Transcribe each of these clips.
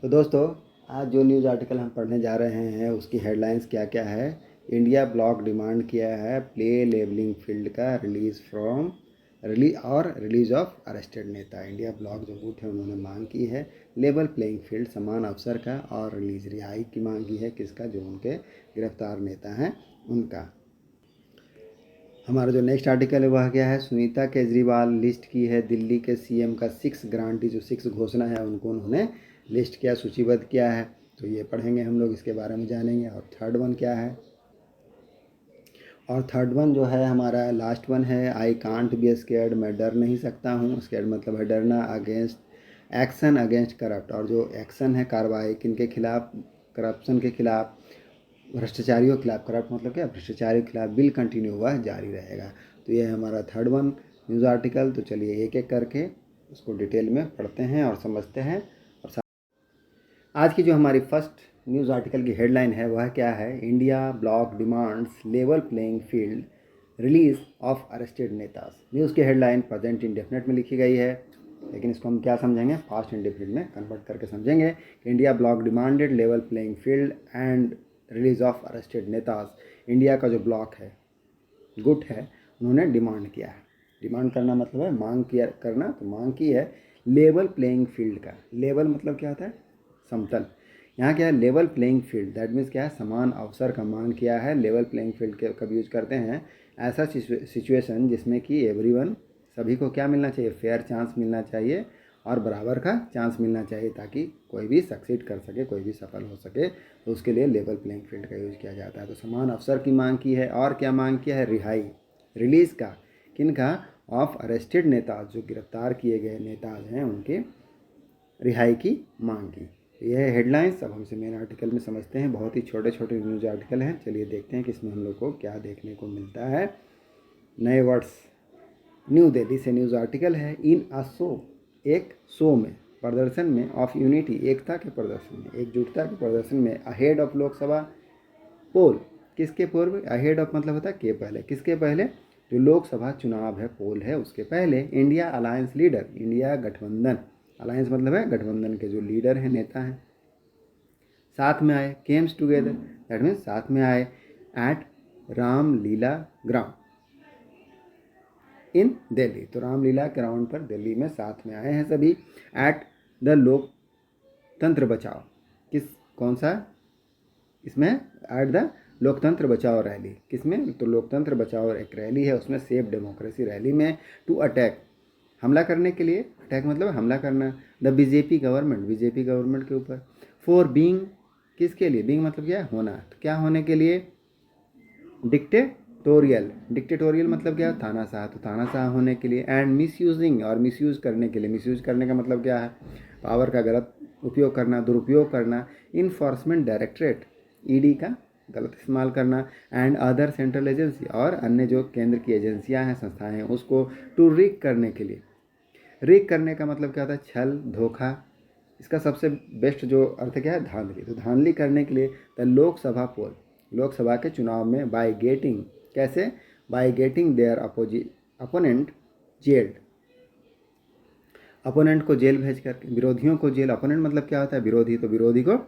तो दोस्तों, आज जो न्यूज़ आर्टिकल हम पढ़ने जा रहे हैं उसकी हेडलाइंस क्या क्या है। इंडिया ब्लॉक डिमांड किया है प्ले लेवलिंग फील्ड का रिलीज ऑफ अरेस्टेड नेता। इंडिया ब्लॉक जो गुट है उन्होंने मांग की है लेवल प्लेइंग फील्ड समान अवसर का और रिहाई की मांग की है। किसका? जो उनके गिरफ्तार नेता हैं उनका। हमारा जो नेक्स्ट आर्टिकल है वह क्या है, सुनीता केजरीवाल लिस्ट की है दिल्ली के सीएम का 6 गारंटी, जो 6 घोषणा है उनको उन्होंने लिस्ट किया, सूचीबद्ध किया है। तो ये पढ़ेंगे हम लोग, इसके बारे में जानेंगे। और थर्ड वन क्या है, और थर्ड वन जो है हमारा लास्ट वन है, आई कांट बी स्केर्ड, मैं डर नहीं सकता हूँ। स्केर्ड मतलब है डरना। एक्शन अगेंस्ट करप्ट, और जो एक्शन है कार्रवाई किन के खिलाफ? करप्शन के खिलाफ, भ्रष्टाचारियों के खिलाफ। करप्ट मतलब क्या? भ्रष्टाचारियों के खिलाफ बिल कंटिन्यू हुआ जारी रहेगा। तो ये है हमारा थर्ड वन न्यूज़ आर्टिकल। तो चलिए एक एक करके उसको डिटेल में पढ़ते हैं और समझते हैं। और आज की जो हमारी फर्स्ट न्यूज़ आर्टिकल की हेडलाइन है वह क्या है, India block demands level playing field release of arrested नेताज। News की हेडलाइन प्रेजेंट इंडेफिनिट में लिखी गई है, लेकिन इसको हम क्या समझेंगे, पास्ट इंडेफिनिट में कन्वर्ट करके समझेंगे। India block demanded level playing field and release of arrested नेताज। India का जो ब्लॉक है, गुट है, उन्होंने डिमांड किया है। डिमांड करना मतलब है मांग किया करना। तो मांग की है लेवल प्लेइंग फील्ड का। लेवल मतलब क्या होता है? समतल। यहाँ क्या है? Level playing field, that means क्या है? समान अवसर का मांग किया है। लेवल प्लेइंग फील्ड के कब यूज करते हैं? ऐसा सिचुएशन जिसमें कि एवरीवन, सभी को क्या मिलना चाहिए? फेयर चांस मिलना चाहिए और बराबर का चांस मिलना चाहिए, ताकि कोई भी सक्सीड कर सके, कोई भी सफल हो सके। तो उसके लिए लेवल प्लेइंग फील्ड का यूज़ किया जाता है। तो समान अवसर की मांग की है। और क्या मांग किया है? रिहाई, रिलीज़ का। किन का? ऑफ अरेस्टेड नेताज, जो गिरफ्तार किए गए नेताज हैं उनके रिहाई की मांग की। यह है हेडलाइंस। अब हमसे मेन आर्टिकल में समझते हैं। बहुत ही छोटे छोटे न्यूज़ आर्टिकल हैं। चलिए देखते हैं कि इसमें हम लोग को क्या देखने को मिलता है। नए वर्ड्स। न्यू दिल्ली से न्यूज़ आर्टिकल है। इन अ शो, एक शो में, प्रदर्शन में, ऑफ यूनिटी, एकता के प्रदर्शन में, एकजुटता के प्रदर्शन में, अहेड ऑफ लोकसभा पोल, किसके पूर्व? अहेड ऑफ मतलब होता है के पहले। किसके पहले? जो लोकसभा चुनाव है, पोल है, उसके पहले। इंडिया अलायंस लीडर, इंडिया गठबंधन, अलायंस मतलब है गठबंधन के जो लीडर हैं, नेता हैं, साथ में आए। केम्स टुगेदर, दैट मीन्स साथ में आए। At Ramlila ground in Delhi, तो रामलीला ग्राउंड पर दिल्ली में साथ में आए हैं सभी। एट द लोकतंत्र बचाओ, कौन सा? इसमें एट द लोकतंत्र बचाओ रैली, किसमें? तो लोकतंत्र बचाओ एक रैली है, उसमें सेफ डेमोक्रेसी रैली में। टू अटैक, हमला करने के लिए। अटैक मतलब हमला करना। द बीजेपी गवर्नमेंट के ऊपर। फॉर बीइंग, किसके लिए? बीइंग मतलब क्या है? होना। तो क्या होने के लिए? डिक्टेटोरियल मतलब क्या है? तानाशाह। तो तानाशाह होने के लिए। एंड मिसयूजिंग, और मिसयूज करने के लिए। मिसयूज करने का मतलब क्या है? पावर का गलत उपयोग करना, दुरुपयोग करना। इन्फोर्समेंट डायरेक्टरेट, ईडी का गलत इस्तेमाल करना। एंड अदर सेंट्रल एजेंसी, और अन्य जो केंद्र की एजेंसियां हैं, संस्थाएं हैं, उसको टू रिग करने के लिए। रिग करने का मतलब क्या होता है? छल, धोखा। इसका सबसे बेस्ट जो अर्थ क्या है? धांधली। तो धांधली करने के लिए द लोकसभा पोल, लोकसभा के चुनाव में, बाय गेटिंग, कैसे? By getting their opponent jailed, opponent को जेल भेज करके, विरोधियों को जेल। अपोनेंट मतलब क्या होता है? विरोधी। तो विरोधी को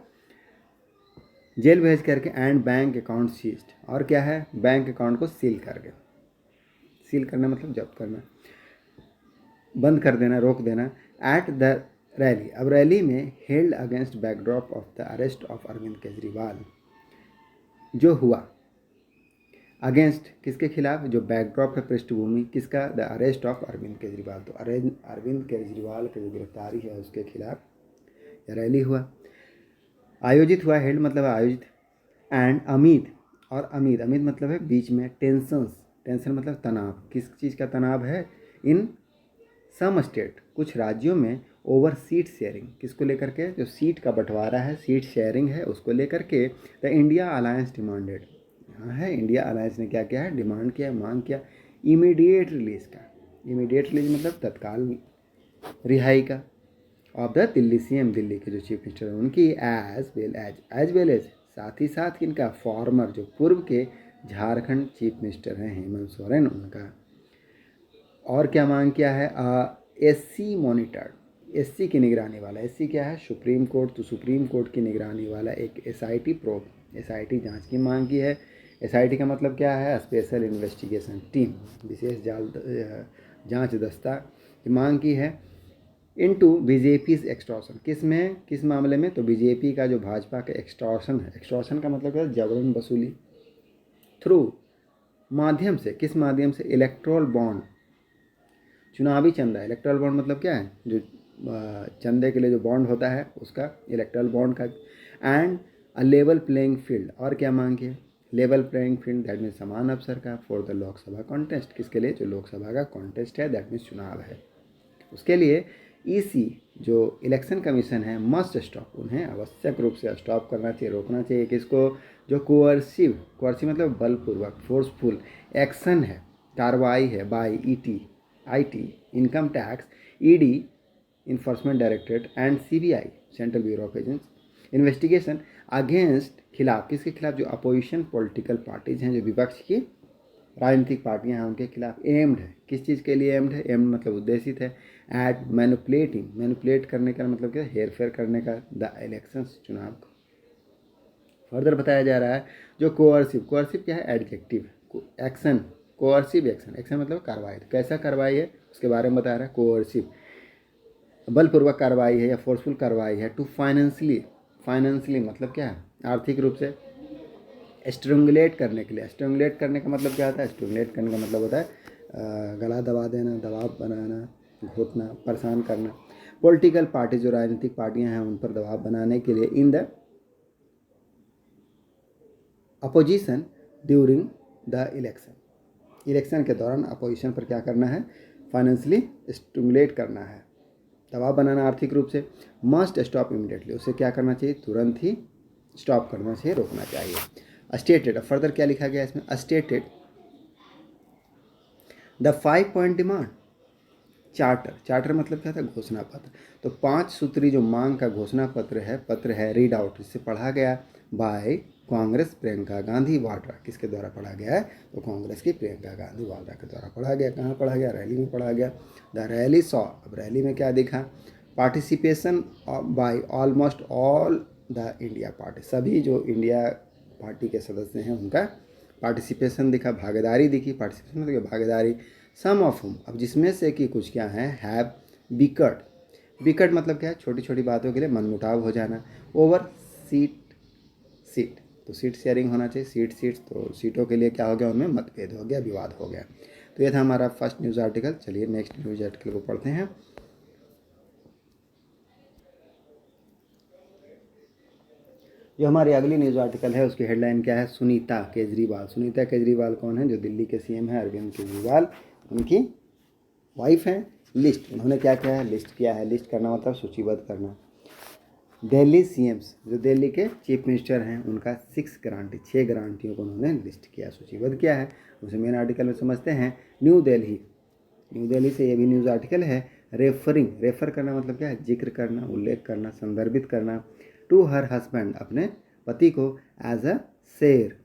जेल भेज करके। एंड बैंक अकाउंट सीज्ड, और क्या है? बैंक अकाउंट को सील करके। सील करना मतलब जब्त करना, बंद कर देना, रोक देना। एट द रैली, अब रैली में, held against backdrop of the arrest of Arvind Kejriwal, जो हुआ अगेंस्ट, किसके खिलाफ? जो बैकड्रॉप है, पृष्ठभूमि, किसका? The arrest of Arvind Kejriwal. तो अरविंद केजरीवाल की जो गिरफ्तारी है उसके खिलाफ रैली हुआ, आयोजित हुआ। हेल्ड मतलब आयोजित। एंड अमित, और अमित मतलब है बीच में। टेंशन मतलब तनाव। किस चीज़ का तनाव है? इन सम स्टेट, कुछ राज्यों में। ओवर सीट शेयरिंग, किसको लेकर के? जो सीट का बंटवारा है, सीट शेयरिंग है, उसको लेकर के। द इंडिया अलायंस डिमांडेड, यहाँ है इंडिया अलायंस ने क्या किया है? डिमांड किया, मांग किया इमीडिएट रिलीज का। इमीडिएट रिलीज मतलब तत्काल रिहाई का। Of the Delhi CM, Delhi के जो चीफ मिनिस्टर हैं उनकी। एज वेल एज, साथ ही साथ किनका? फॉर्मर, जो पूर्व के झारखंड चीफ मिनिस्टर हैं हेमंत सोरेन, उनका। और क्या मांग किया है? एससी मॉनिटर्ड, एससी की निगरानी वाला, एससी क्या है, सुप्रीम कोर्ट, तो सुप्रीम कोर्ट की निगरानी वाला एक एसआईटी प्रोब, एसआईटी जांच की मांग की है। एसआईटी का मतलब क्या है, स्पेशल इन्वेस्टिगेशन टीम, विशेष जांच दस्ता की मांग की है। इनटू बीजेपी एक्सटॉर्शन, किस मामले में, तो बीजेपी का जो भाजपा का एक्सटॉर्शन है, एक्सटॉर्शन का मतलब क्या है, जबरन वसूली, थ्रू माध्यम से, किस माध्यम से, इलेक्ट्रोल बॉन्ड, चुनावी चंदा। इलेक्ट्रल बॉन्ड मतलब क्या है, जो चंदे के लिए जो बॉन्ड होता है उसका, इलेक्ट्रल बॉन्ड का। And a level playing field, और क्या मांग है, level playing field, that means समान अवसर का, फॉर द लोकसभा कॉन्टेस्ट, किसके लिए, जो लोकसभा का कॉन्टेस्ट है, दैट मीन्स चुनाव है, उसके लिए ईसी जो इलेक्शन कमीशन है मस्ट स्टॉप, उन्हें आवश्यक रूप से स्टॉप करना चाहिए, रोकना चाहिए, किसको, जो कोअर्सिव मतलब बलपूर्वक, फोर्सफुल एक्शन है, कार्रवाई है, by IT, income tax, ED, enforcement directorate and CBI, central bureau of agents, investigation against, खिलाफ, किसके खिलाफ, जो अपोजिशन पॉलिटिकल पार्टीज हैं, जो विपक्ष की राजनीतिक पार्टियां हैं, उनके खिलाफ एम्ड है। किस चीज़ के लिए एम्ड है, एम्ड मतलब उद्देशित है, एट मैनिपुलेट करने का मतलब क्या, हेर फेर करने का, द इलेक्शंस, चुनाव को। फर्दर बताया जा रहा है जो कोअर्सिव क्या है, एडजेक्टिव, एक्शन, कोअर्सिव एक्शन मतलब कार्रवाई, कैसा कार्रवाई है उसके बारे में बता रहा है, कोअर्सिव बलपूर्वक कार्रवाई है या फोर्सफुल कार्रवाई है, टू फाइनेंशियली मतलब क्या है, आर्थिक रूप से, स्ट्रंगुलेट करने के लिए, स्ट्रंगुलेट करने का मतलब क्या होता है, स्ट्रंगुलेट करने का मतलब होता है गला दबा देना, दबाव बनाना, घोटना, परेशान करना। पॉलिटिकल पार्टी, जो राजनीतिक पार्टियां हैं उन पर दबाव बनाने के लिए, in the opposition during the election के दौरान अपोजिशन पर क्या करना है, फाइनेंशियली स्टिमुलेट करना है, दबाव बनाना आर्थिक रूप से। मस्ट स्टॉप इमीडिएटली, उसे क्या करना चाहिए, तुरंत ही स्टॉप करना चाहिए, रोकना चाहिए। स्टेटेड, फर्दर क्या लिखा गया इसमें, stated the 5 point demand, charter मतलब क्या था, घोषणा पत्र, तो 5 सूत्री जो मांग का घोषणा पत्र है रीड आउट, इससे पढ़ा गया बाय कांग्रेस प्रियंका गांधी वाड्रा, किसके द्वारा पढ़ा गया है, तो कांग्रेस की प्रियंका गांधी वाड्रा के द्वारा पढ़ा गया। कहाँ पढ़ा गया, रैली में पढ़ा गया। द रैली सॉ, अब रैली में क्या दिखा, participation by almost all the India party, सभी जो इंडिया पार्टी के सदस्य हैं उनका पार्टिसिपेशन दिखा, भागीदारी दिखी, पार्टिसिपेशन मतलब भागीदारी। सम ऑफ हुम, अब जिसमें से कि कुछ क्या है, हैव बिकट मतलब क्या है, छोटी छोटी बातों के लिए मनमुटाव हो जाना, ओवर सीट, तो सीट शेयरिंग होना चाहिए, सीट्स, तो सीटों के लिए क्या हो गया, उनमें मतभेद हो गया, विवाद हो गया। तो ये था हमारा फर्स्ट न्यूज़ आर्टिकल। चलिए नेक्स्ट न्यूज़ आर्टिकल को पढ़ते हैं। जो हमारी अगली न्यूज़ आर्टिकल है उसकी हेडलाइन क्या है, सुनीता केजरीवाल कौन है, जो दिल्ली के सीएम है अरविंद केजरीवाल, उनकी वाइफ है। लिस्ट, उन्होंने क्या किया है, लिस्ट किया है, लिस्ट करना मतलब सूचीबद्ध करना। दिल्ली सीएम्स, जो दिल्ली के चीफ मिनिस्टर हैं, उनका 6 गारंटियों को उन्होंने लिस्ट किया, सूचीबद्ध किया है। उसे मेन आर्टिकल में समझते हैं। न्यू दिल्ली से ये भी न्यूज़ आर्टिकल है। रेफर करना मतलब क्या है, जिक्र करना, उल्लेख करना, संदर्भित करना। टू हर हस्बैंड, अपने पति को, एज अ शेर,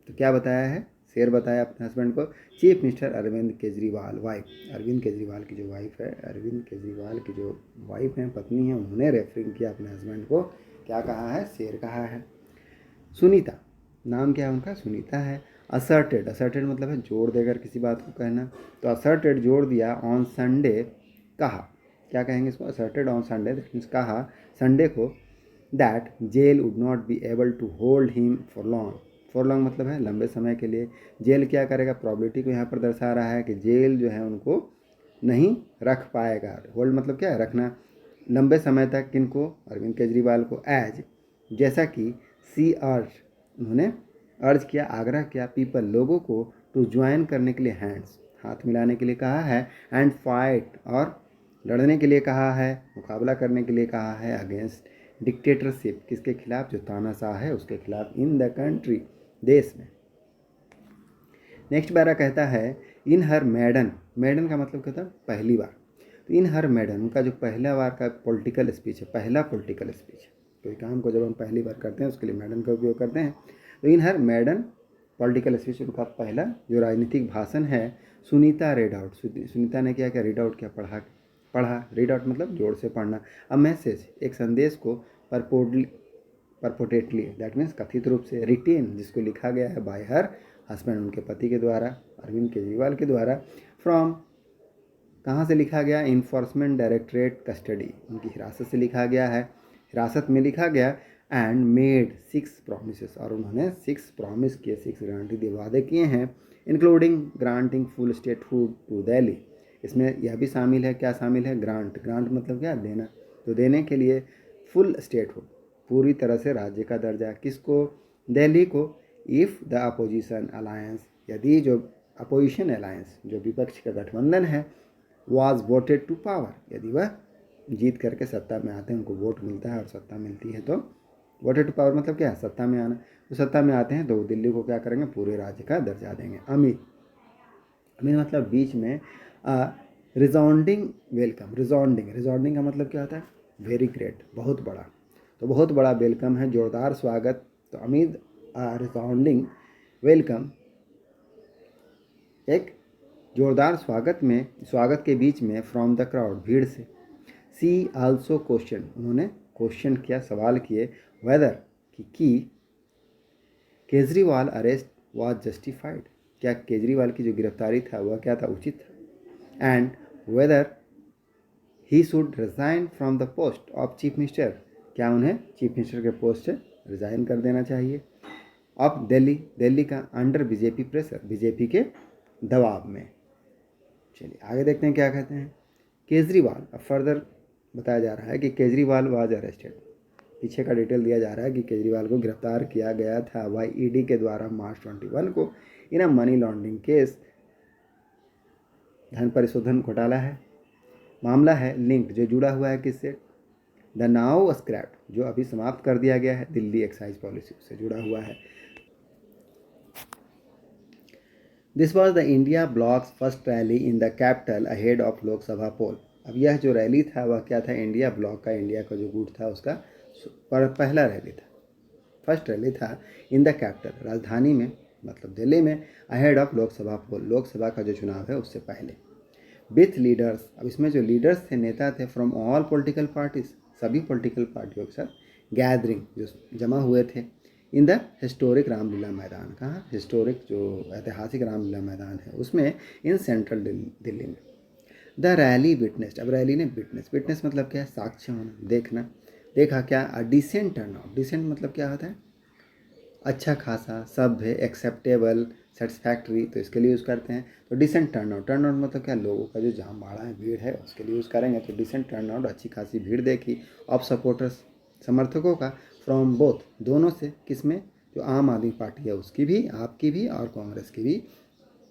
तो क्या बताया है, शेर बताया अपने हस्बैंड को। Chief minister Arvind Kejriwal wife, Arvind Kejriwal की जो वाइफ है, अरविंद केजरीवाल की जो वाइफ हैं, पत्नी है, उन्होंने रेफरिंग किया अपने हस्बैंड को, क्या कहा है, शेर कहा है। सुनीता, नाम क्या है उनका, सुनीता है। असर्टेड मतलब है जोड़ देकर किसी बात को कहना, तो असर्टेड जोड़ दिया, ऑन संडे, कहा, क्या कहेंगे इसको, asserted on Sunday, that means कहा संडे को, that jail would not be able to hold him for long मतलब है लंबे समय के लिए। जेल क्या करेगा, प्रॉबिलिटी को यहाँ पर दर्शा रहा है कि जेल जो है उनको नहीं रख पाएगा। होल्ड मतलब क्या है, रखना, लंबे समय तक, किनको, अरविंद केजरीवाल को। एज, जैसा कि सी अर्ज, उन्होंने अर्ज किया, आग्रह किया, पीपल, लोगों को, टू ज्वाइन करने के लिए, हैंड्स, हाथ मिलाने के लिए कहा है, एंड फाइट, और लड़ने के लिए कहा है, मुकाबला करने के लिए कहा है, अगेंस्ट डिक्टेटरशिप, किसके खिलाफ, जो तानाशाह है उसके खिलाफ, इन द कंट्री, देश में। नेक्स्ट पैरा कहता है, इन हर मैडन का मतलब क्या था, पहली बार, तो इन हर मैडन, उनका जो पहला बार का पॉलिटिकल स्पीच है, पहला पॉलिटिकल स्पीच, कोई काम को जब हम पहली बार करते हैं उसके लिए मैडन का उपयोग करते हैं। तो इन हर मैडन पॉलिटिकल स्पीच, उनका पहला जो राजनीतिक भाषण है, सुनीता ने क्या रीड आउट किया, पढ़ा, पढ़ा, रीड आउट मतलब जोर से पढ़ना। अ मैसेज, एक संदेश को परपोटेटली दैट मीन्स कथित रूप से, रिटेन जिसको लिखा गया है बाय हर हस्बैंड उनके पति के द्वारा, अरविंद केजरीवाल के द्वारा, फ्रॉम कहाँ से लिखा गया, इन्फोर्समेंट डायरेक्टरेट कस्टडी, उनकी हिरासत से लिखा गया है, हिरासत में लिखा गया, एंड मेड 6 प्रॉमिसेस, और उन्होंने 6 प्रॉमिस किए, 6 गारंटी दिए, वादे किए हैं, including granting full statehood to Delhi. इसमें यह भी शामिल है, क्या शामिल है, ग्रांट, ग्रांट मतलब क्या, देना, तो देने के लिए फुल स्टेटहुड, पूरी तरह से राज्य का दर्जा, किसको, दिल्ली को, इफ़ द अपोजिशन अलायंस, यदि जो अपोजिशन अलायंस जो विपक्ष का गठबंधन है, वाज वोटेड टू पावर, यदि वह जीत करके सत्ता में आते हैं, उनको वोट मिलता है और सत्ता मिलती है, तो वोटेड टू पावर मतलब क्या है, सत्ता में आना, तो सत्ता में आते हैं तो दिल्ली को क्या करेंगे, पूरे राज्य का दर्जा देंगे। अमित, अमित मतलब बीच में, रिजॉन्डिंग वेलकम, रिजॉन्डिंग का मतलब क्या होता है, वेरी ग्रेट, बहुत बड़ा, तो बहुत बड़ा वेलकम है, जोरदार स्वागत, तो अमित रिजॉन्डिंग वेलकम, एक जोरदार स्वागत के बीच में, फ्रॉम द क्राउड, भीड़ से। सी आल्सो क्वेश्चन, उन्होंने क्वेश्चन किया, सवाल किए, वेदर कि केजरीवाल अरेस्ट वाज जस्टिफाइड, क्या केजरीवाल की जो गिरफ्तारी था वह क्या था, उचित था, and weather he should resign from the post of chief minister, क्या उन्हें चीफ मिनिस्टर के पोस्ट से रिजाइन कर देना चाहिए, ऑफ दिल्ली का, अंडर बीजेपी प्रेशर, बीजेपी के दबाव में। चलिए आगे देखते हैं क्या कहते हैं। केजरीवाल, अब फर्दर बताया जा रहा है कि केजरीवाल वाज अरेस्टेड, पीछे का डिटेल दिया जा रहा है कि केजरीवाल को गिरफ्तार किया गया था बाई ईडी के द्वारा मार्च 21 को, इन अ मनी लॉन्ड्रिंग केस, धन परिशोधन घोटाला है, मामला है, लिंक्ड जो जुड़ा हुआ है किससे, द नाउ स्क्रैप्ड जो अभी समाप्त कर दिया गया है, दिल्ली एक्साइज पॉलिसी से जुड़ा हुआ है। This was the India bloc's first rally in the capital ahead of Lok Sabha poll. अब यह जो रैली था वह क्या था, इंडिया ब्लॉक का, इंडिया का जो गुट था उसका पहला रैली था, फर्स्ट रैली था, इन द कैपिटल, राजधानी में मतलब दिल्ली में, अहेड ऑफ लोकसभा पोल, लोकसभा का जो चुनाव है उससे पहले, विथ लीडर्स, अब इसमें जो लीडर्स थे, नेता थे, फ्रॉम ऑल पॉलिटिकल पार्टीज, सभी पॉलिटिकल पार्टियों के साथ गैदरिंग जो जमा हुए थे, इन द हिस्टोरिक रामलीला मैदान, कहाँ, हिस्टोरिक जो ऐतिहासिक रामलीला मैदान है उसमें, इन सेंट्रल दिल्ली में। द रैली विटनेस्ड, अब रैली ने विटनेस मतलब क्या है, साक्ष्य होना, देखना, देखा क्या, डिसेंट टर्नआउट, डिसेंट मतलब क्या होता है, अच्छा खासा, सभ्य, एक्सेप्टेबल, सेटिस्फैक्ट्री, तो इसके लिए यूज़ करते हैं, तो डिसेंट टर्नआउट मतलब क्या, लोगों का जो जहाँ बाड़ा है, भीड़ है, उसके लिए यूज़ करेंगे, तो डिसेंट टर्नआउट, अच्छी खासी भीड़ देखी, ऑफ सपोर्टर्स, समर्थकों का, फ्रॉम बोथ, दोनों से, किसमें, जो आम आदमी पार्टी है उसकी भी, आपकी भी और कांग्रेस की भी,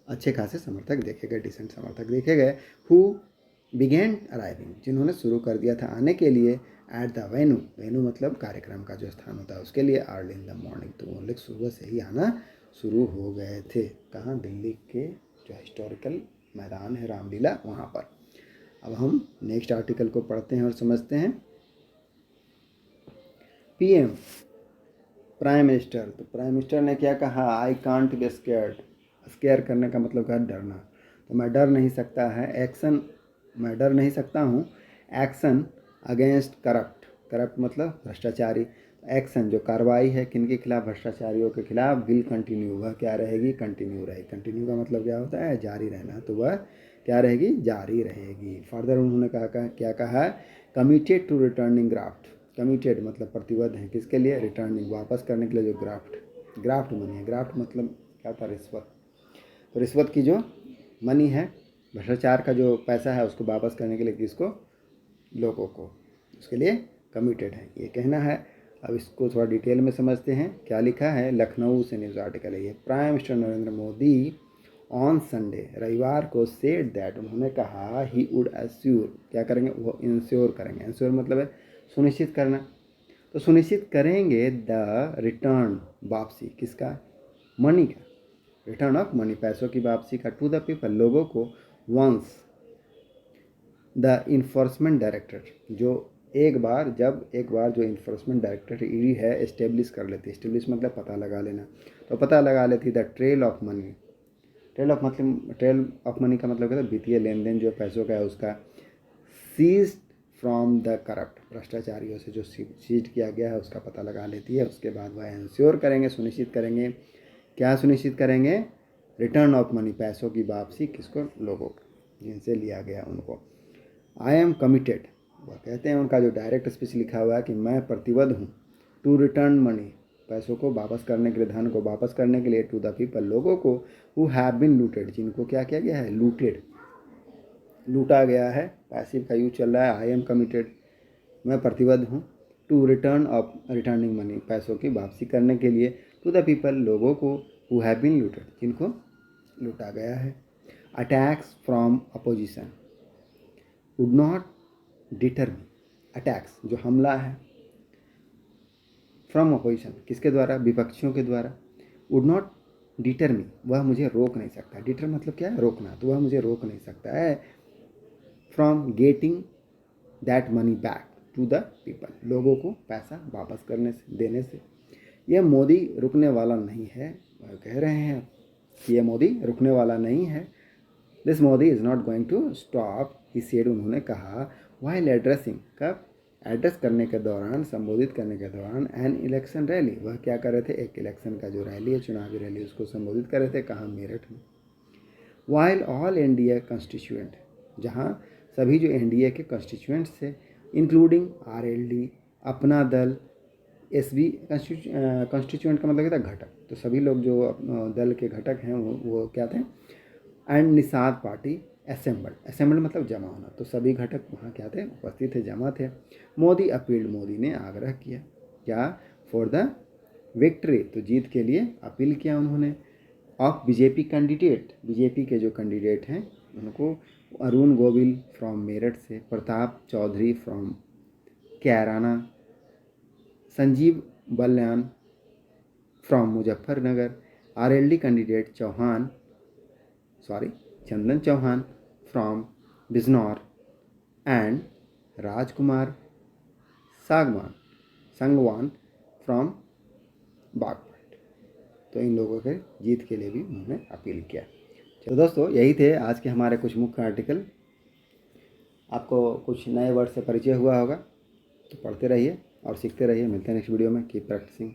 अच्छे खासे समर्थक देखे गए, डिसेंट समर्थक देखे गए, हु बिगेन अराइविंग, जिन्होंने शुरू कर दिया था आने के लिए, एट द वेन्यू मतलब कार्यक्रम का जो स्थान होता है उसके लिए, अर्ली इन द मॉर्निंग, तो वो लोग सुबह से ही आना शुरू हो गए थे, कहाँ, दिल्ली के जो हिस्टोरिकल मैदान है रामलीला वहाँ पर। अब हम नेक्स्ट आर्टिकल को पढ़ते हैं और समझते हैं। पीएम, प्राइम मिनिस्टर, तो प्राइम मिनिस्टर ने क्या कहा, I can't be scared, square करने का मतलब क्या, डरना, तो मैं डर नहीं सकता है, एक्शन, मैं डर नहीं सकता हूँ, एक्शन अगेंस्ट करप्ट मतलब भ्रष्टाचारी, एक्शन जो कार्रवाई है किन के खिलाफ, भ्रष्टाचारियों के खिलाफ, विल कंटिन्यू, वह क्या रहेगी, कंटिन्यू रहेगी, कंटिन्यू का मतलब क्या होता है, जारी रहना, तो वह क्या रहेगी, जारी रहेगी। फर्दर उन्होंने कहा, क्या कहा, committed to returning graft, committed मतलब प्रतिबद्ध है, किसके लिए, रिटर्निंग वापस करने के लिए, जो ग्राफ्ट मनी है, ग्राफ्ट मतलब क्या था, रिश्वत, तो रिश्वत की जो मनी है, भ्रष्टाचार का जो पैसा है उसको वापस करने के लिए, किसको, लोगों को, उसके लिए कमिटेड है, ये कहना है। अब इसको थोड़ा डिटेल में समझते हैं, क्या लिखा है, लखनऊ से न्यूज़ आर्टिकल है ये, prime minister Narendra Modi on Sunday, रविवार को, सेड दैट, उन्होंने कहा, ही वुड एश्योर, क्या करेंगे, वो इंश्योर करेंगे, इंश्योर मतलब है सुनिश्चित करना, तो सुनिश्चित करेंगे द रिटर्न, वापसी किसका, मनी का, रिटर्न ऑफ मनी, पैसों की वापसी का, टू द पीपल, लोगों को, वंस द इन्फोर्समेंट डायरेक्टर, जो एक बार जो इन्फोर्समेंट डायरेक्टर ईडी है एस्टेब्लिश कर लेती, एस्टेब्लिश मतलब पता लगा लेना, तो पता लगा लेती, the trail of money, trail of money का मतलब क्या है, वित्तीय लेन देन जो पैसों का है उसका, सीज फ्रॉम द करप्ट, भ्रष्टाचारियों से जो सीज किया गया है उसका पता लगा लेती है। उसके बाद वह इंश्योर करेंगे, सुनिश्चित करेंगे, क्या सुनिश्चित करेंगे? रिटर्न ऑफ मनी, पैसों की वापसी, किसको? लोगों को जिनसे लिया गया उनको। आई एम कमिटेड, वह कहते हैं, उनका जो डायरेक्ट स्पीच लिखा हुआ है कि मैं प्रतिबद्ध हूँ, टू रिटर्न मनी, पैसों को वापस करने के लिए, धन को वापस करने के लिए, टू द पीपल, लोगों को, हु हैव बीन लूटेड, जिनको क्या किया गया है? लूटेड, लूटा गया है। पैसिव का यूज चल रहा है। आई एम कमिटेड, मैं प्रतिबद्ध हूँ, टू रिटर्निंग मनी, पैसों की वापसी करने के लिए, टू द पीपल, लोगों को, हु हैव बीन लूटेड, जिनको लूटा गया है। Attacks from opposition would not deter me, attacks जो हमला है, फ्रॉम अपोजिशन किसके द्वारा? विपक्षियों के द्वारा। वुड नॉट डिटर मी, वह मुझे रोक नहीं सकता। डिटर मतलब क्या है? रोकना। तो वह मुझे रोक नहीं सकता है from getting that money back to the people, लोगों को पैसा वापस करने से, देने से। यह मोदी रुकने वाला नहीं है, वह कह रहे हैं कि यह मोदी रुकने वाला नहीं है। This Modi is not going to stop, he said, उन्होंने कहा, व्हाइल एड्रेसिंग, कब? एड्रेस करने के दौरान, संबोधित करने के दौरान, एन इलेक्शन रैली, वह क्या कर रहे थे? एक इलेक्शन का जो रैली है, चुनावी रैली, उसको संबोधित कर रहे थे। कहाँ? मेरठ में। व्हाइल ऑल इंडिया कंस्टिट्यूएंट, जहाँ सभी जो एनडीए के कंस्टिट्यूएंट्स थे, इंक्लूडिंग आरएलडी, अपना दल, एसबी, कंस्टिट्यूएंट का मतलब क्या था? घटक। तो सभी लोग जो दल के घटक हैं वो क्या थे? एंड निषाद पार्टी असेंबल्ड मतलब जमा होना। तो सभी घटक वहाँ क्या थे? उपस्थित थे, जमा थे। मोदी अपील्ड, मोदी ने आग्रह किया, क्या? फॉर द विक्ट्री, तो जीत के लिए अपील किया उन्होंने। ऑफ बीजेपी कैंडिडेट, बीजेपी के जो कैंडिडेट हैं उनको, अरुण गोविल फ्रॉम मेरठ से, Pratap Chaudhary from Kairana, Sanjeev Balyan from Muzaffarnagar, RLD candidate Chandan Chauhan from Bijnor, and Rajkumar Sangwan from Baghpat. तो इन लोगों के जीत के लिए भी उन्होंने अपील किया। तो दोस्तों, यही थे आज के हमारे कुछ मुख्य आर्टिकल। आपको कुछ नए वर्ड से परिचय हुआ होगा, तो पढ़ते रहिए और सीखते रहिए। मिलते हैं नेक्स्ट वीडियो में। Keep practising.